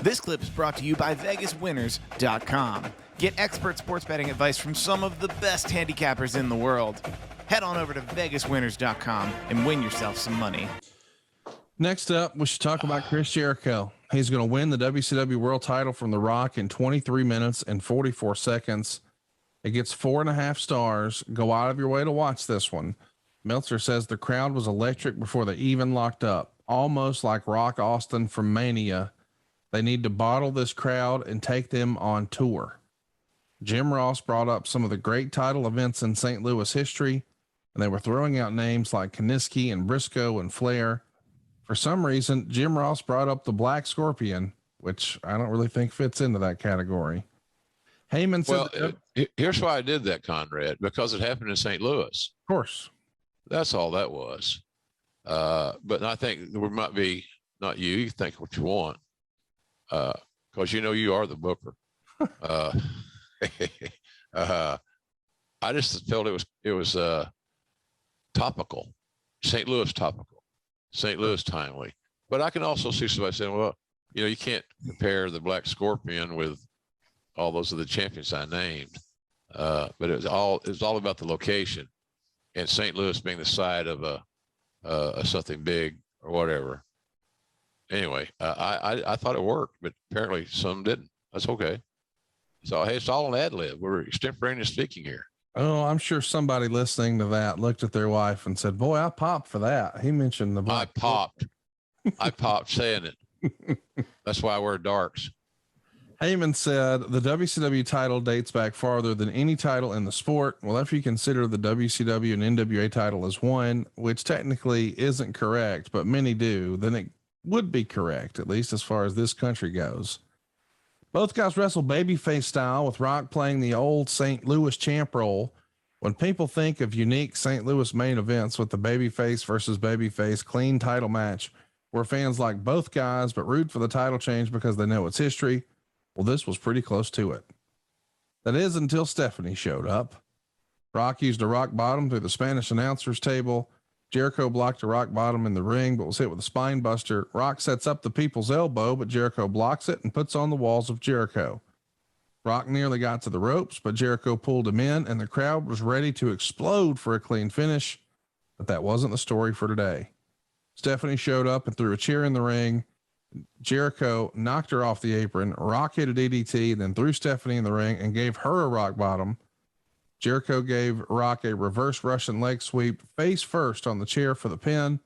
This clip is brought to you by VegasWinners.com. Get expert sports betting advice from some of the best handicappers in the world. Head on over to VegasWinners.com and win yourself some money. Next up, we should talk about Chris Jericho. He's going to win the WCW World Title from The Rock in 23 minutes and 44 seconds. It gets 4.5 stars. Go out of your way to watch this one. Meltzer says the crowd was electric before they even locked up, almost like Rock Austin from Mania. They need to bottle this crowd and take them on tour. Jim Ross brought up some of the great title events in St. Louis history, and they were throwing out names like Kiniski and Briscoe and Flair. For some reason, Jim Ross brought up the Black Scorpion, which I don't really think fits into that category. Heyman said, well, here's why I did that, Conrad, because it happened in St. Louis. Of course. That's all that was. But I think there might be, not you, you think what you want. Cause you know, you are the booker. I just felt it was topical, St. Louis topical, St. Louis timely. But I can also see somebody saying, well, you know, you can't compare the Black Scorpion with all those of the champions I named. But it was all about the location, and St. Louis being the site of something big or whatever. Anyway, I thought it worked, but apparently some didn't. That's okay. So, hey, it's all an ad lib. We're extemporaneous speaking here. Oh, I'm sure somebody listening to that looked at their wife and said, boy, I popped for that. He mentioned the Black. I popped saying it. That's why I wear darks. Heyman said the WCW title dates back farther than any title in the sport. Well, if you consider the WCW and NWA title as one, which technically isn't correct, but many do, then it would be correct, at least as far as this country goes. Both guys wrestle babyface style, with Rock playing the old St. Louis champ role. When people think of unique St. Louis main events with the babyface versus babyface clean title match, where fans like both guys but root for the title change because they know its history, well, this was pretty close to it. That is until Stephanie showed up. Rock used a rock bottom through the Spanish announcer's table. Jericho blocked a rock bottom in the ring, but was hit with a spine buster. Rock sets up the people's elbow, but Jericho blocks it and puts on the walls of Jericho. Rock nearly got to the ropes, but Jericho pulled him in, and the crowd was ready to explode for a clean finish. But that wasn't the story for today. Stephanie showed up and threw a chair in the ring. Jericho knocked her off the apron. Rock hit a DDT, then threw Stephanie in the ring and gave her a rock bottom. Jericho gave Rock a reverse Russian leg sweep face first on the chair for the pin.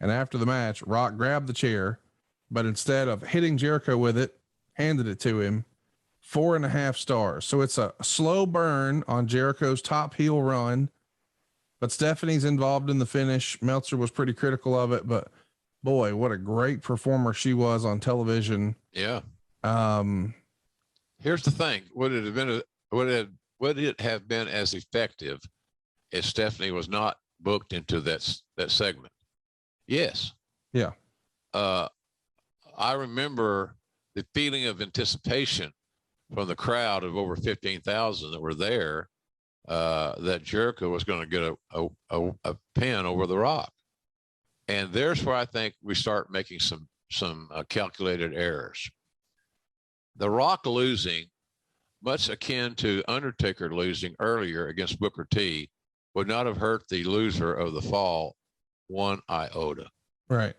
And after the match, Rock grabbed the chair, but instead of hitting Jericho with it, handed it to him. 4.5 stars. So it's a slow burn on Jericho's top heel run, but Stephanie's involved in the finish. Meltzer was pretty critical of it, but boy, what a great performer she was on television. Yeah. Here's the thing. Would it have been as effective if Stephanie was not booked into that segment? Yes. Yeah. I remember the feeling of anticipation from the crowd of over 15,000 that were there, that Jericho was going to get a pin over the Rock. And there's where I think we start making some calculated errors. The Rock losing, much akin to Undertaker losing earlier against Booker T, would not have hurt the loser of the fall one iota. Right.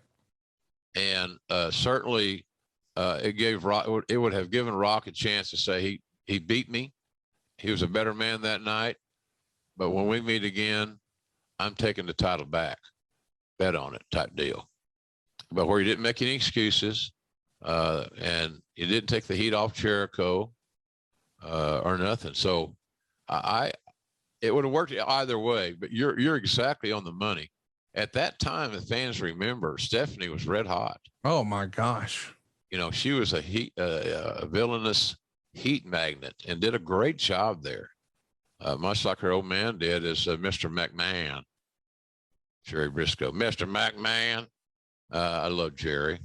And certainly it would have given Rock a chance to say he beat me. He was a better man that night. But when we meet again, I'm taking the title back. Bet on it type deal. But where he didn't make any excuses, and he didn't take the heat off Jericho or nothing. So it would have worked either way, but you're exactly on the money. At that time, if fans remember, Stephanie was red hot. Oh my gosh. You know, she was a villainous heat magnet and did a great job there. Much like her old man did as Mr. McMahon. Jerry Briscoe, Mr. McMahon. I love Jerry.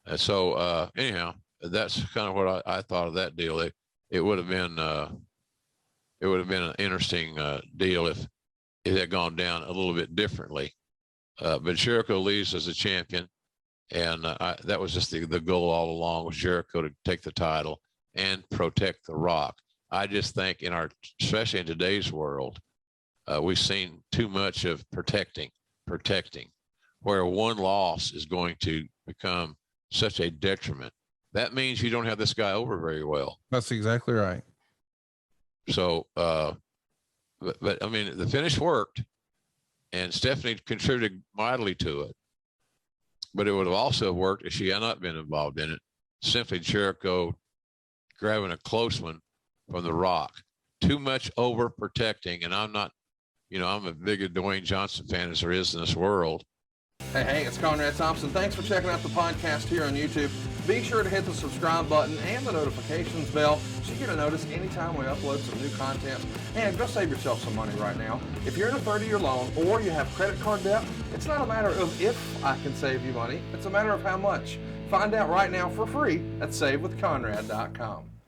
And so anyhow, that's kind of what I thought of that deal. It would have been an interesting deal if it had gone down a little bit differently. But Jericho leaves as a champion, And that was just the goal all along, was Jericho to take the title and protect The Rock. I just think especially in today's world, we've seen too much of protecting, where one loss is going to become such a detriment. That means you don't have this guy over very well. That's exactly right. So, but I mean, the finish worked, and Stephanie contributed mightily to it. But it would have also worked if she had not been involved in it. Simply Jericho grabbing a close one from The Rock. Too much overprotecting, and I'm not, I'm a bigger Dwayne Johnson fan as there is in this world. Hey, it's Conrad Thompson. Thanks for checking out the podcast here on YouTube. Be sure to hit the subscribe button and the notifications bell so you get a notice anytime we upload some new content. And go save yourself some money right now. If you're in a 30-year loan or you have credit card debt, it's not a matter of if I can save you money. It's a matter of how much. Find out right now for free at SaveWithConrad.com.